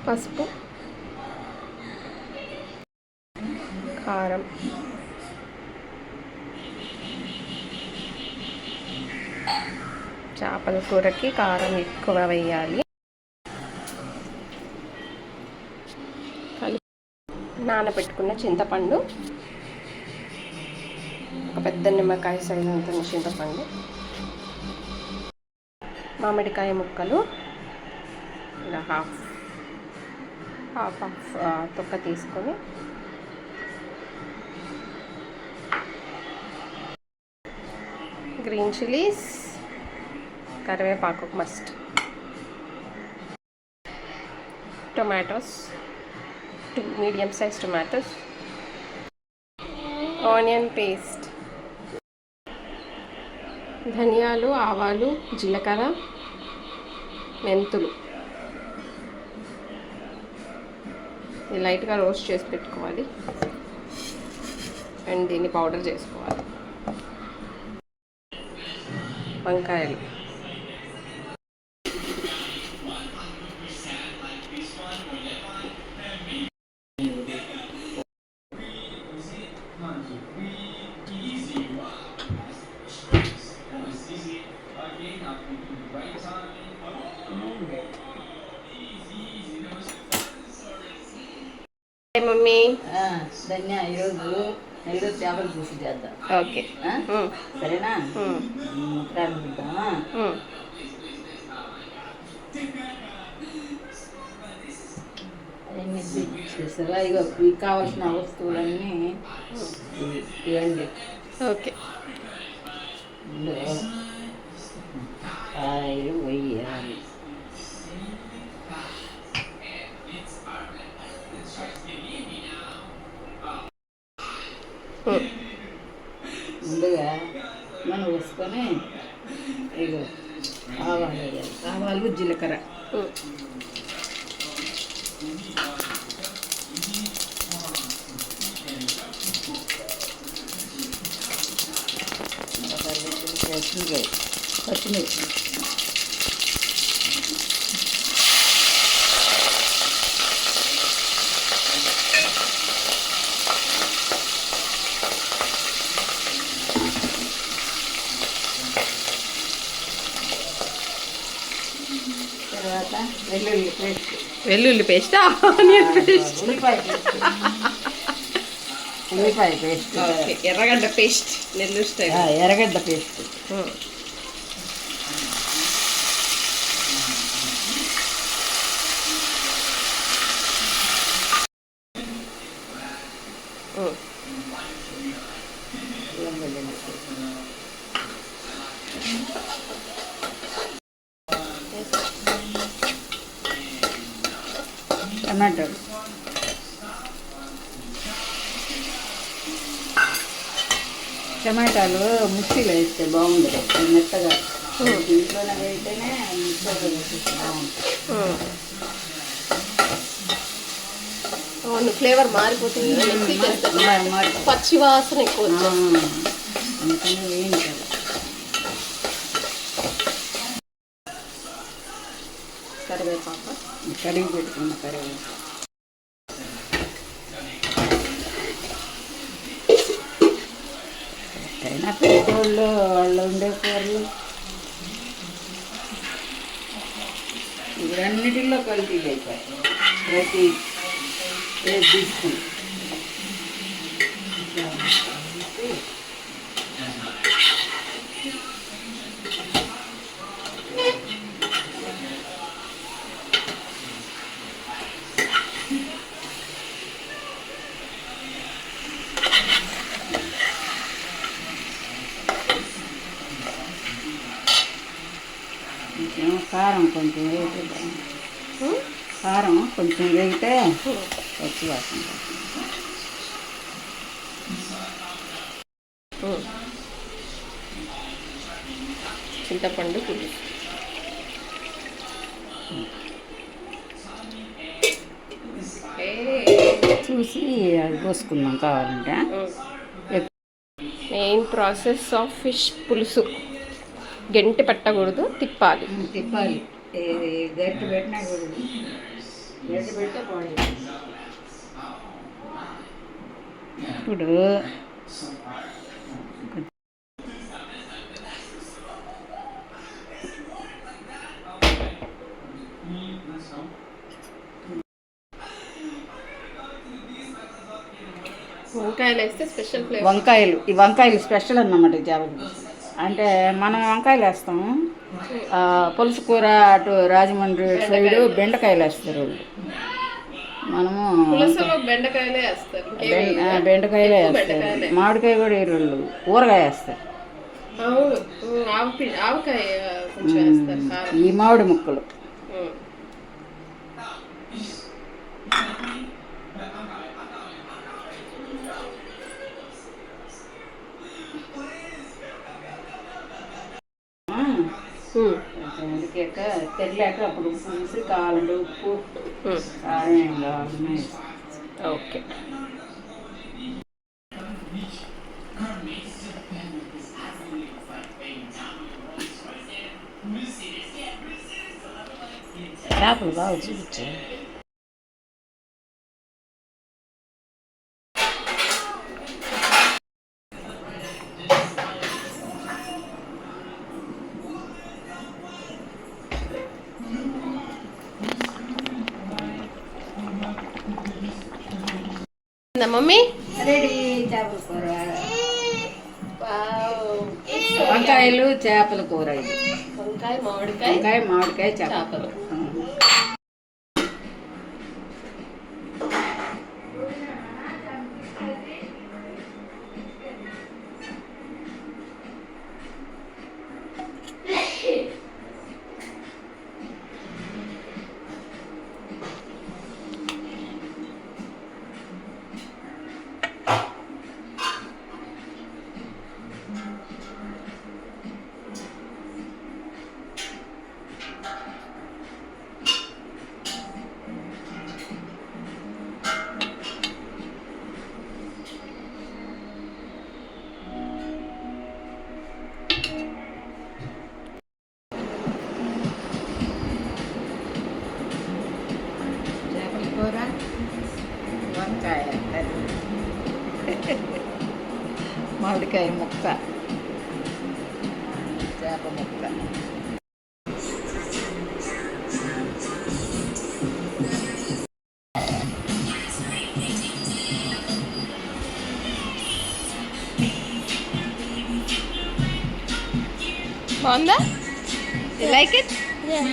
పసుపు, కారం, చేపల కూరకి కారం ఎక్కువ వేయాలి. నానబెట్టుకున్న చింతపండు, ఒక పెద్ద నిమ్మకాయ సైజు అంత చింతపండు, మామిడికాయ ముక్కలు ఇలా హాఫ్ తొక్క తీసుకొని గ్రీన్ చిల్లీస్, కరివేపాకు must, tomatoes, 2 medium size tomatoes, onion paste, ధనియాలు, ఆవాలు, జీలకర్ర, మెంతులు లైట్గా రోస్ట్ చేసి పెట్టుకోవాలి అండ్ దీన్ని పౌడర్ చేసుకోవాలి. వంకాయలు, మమ్మీ ధన్య ఈరోజు చేపల పులుసు చేద్దాం. ఓకే సరేనా? ప్రారంభిద్దామా? చేస్తారా? ఇక మీకు కావాల్సిన వస్తువులన్నీ ఇవ్వండి. ఓకే, కాయలు వేయాలి. ముందుగా మనం వేసుకొని ఇక ఆవాలు వేయాలి. ఆవాలు, జీలకర్ర, పచ్చిమిర్చి, తర్వాత వెల్లుల్లి పేస్ట్, ఆనియన్ పేస్ట్, ఉల్లిపాయ పేస్ట్, ఎర్రగడ్డ పేస్ట్, నెల్లూరు స్టైల్ ఎర్రగడ్డ పేస్ట్, టమాటోలు, టమాటాలు మిక్సీలో వేస్తే బాగుండదు, మెత్తగా ఇంట్లోనే వేస్తేనే మిక్సీలో వేస్తే బాగుంటుంది. ఫ్లేవర్ మారిపోతుంది, పచ్చి వాసన ఎక్కువ, అందుకని వేయించాలి. కరివేపాకు, కడిగి పెట్టుకున్న కరివేపాకు, అయినా పెద్దోళ్ళు వాళ్ళు ఉండే కూరలు ఇవన్నిటిలో కలిపి అయిపోయాయి. ప్రతి తీసుకుని కారం కొంచెం వేగితే కారం కొంచెం వేగితే వచ్చి వాసన. చింతపండు పులుసు, చూసి అది పోసుకుందాం కావాలంటే. మెయిన్ ప్రాసెస్ ఆఫ్ ఫిష్ పులుసు, గంటి పట్టకూడదు, తిప్పాలి. తిప్పాలి, గట్టి పెట్టినా కూడదు. బ్రెడ్ పెడితే బాడీ ఇప్పుడు వంకాయలు వేస్తే స్పెషల్ ఫ్లేవర్. ఈ వంకాయలు స్పెషల్ అన్నమాట ఈ చేపల పులుసు. అంటే మనం వంకాయలు వేస్తాము, పులుసు కూర అటు రాజమండ్రి సైడ్ బెండకాయలు వేస్తారు వాళ్ళు. మనము పులుసులో బెండకాయలే వేస్తారు, బెండకాయలే వేస్తారు, మామిడికాయ కూడా వేరు, ఊరగాయ వేస్తారు. అవును, ఆవకాయ కొంచెం వేస్తారు కారం. ఈ మామిడి ముక్కలు ఉడికాక తెల్లాక అప్పుడు ఉప్పు వేసి కావాలంటే ఉప్పు కారం ఏం కావాలన్నా ఓకే. చేపలు బాగా చూపించాయి. మమ్మీ రెడీ చేపల కూర, వంకాయలు చేపల కూర. ఇది వంకాయ మామిడికాయ చేపలు. కూర, వంకాయ, మామిడికాయ ముక్క, చేప ముక్క. బాగుందా? You like it? Yeah.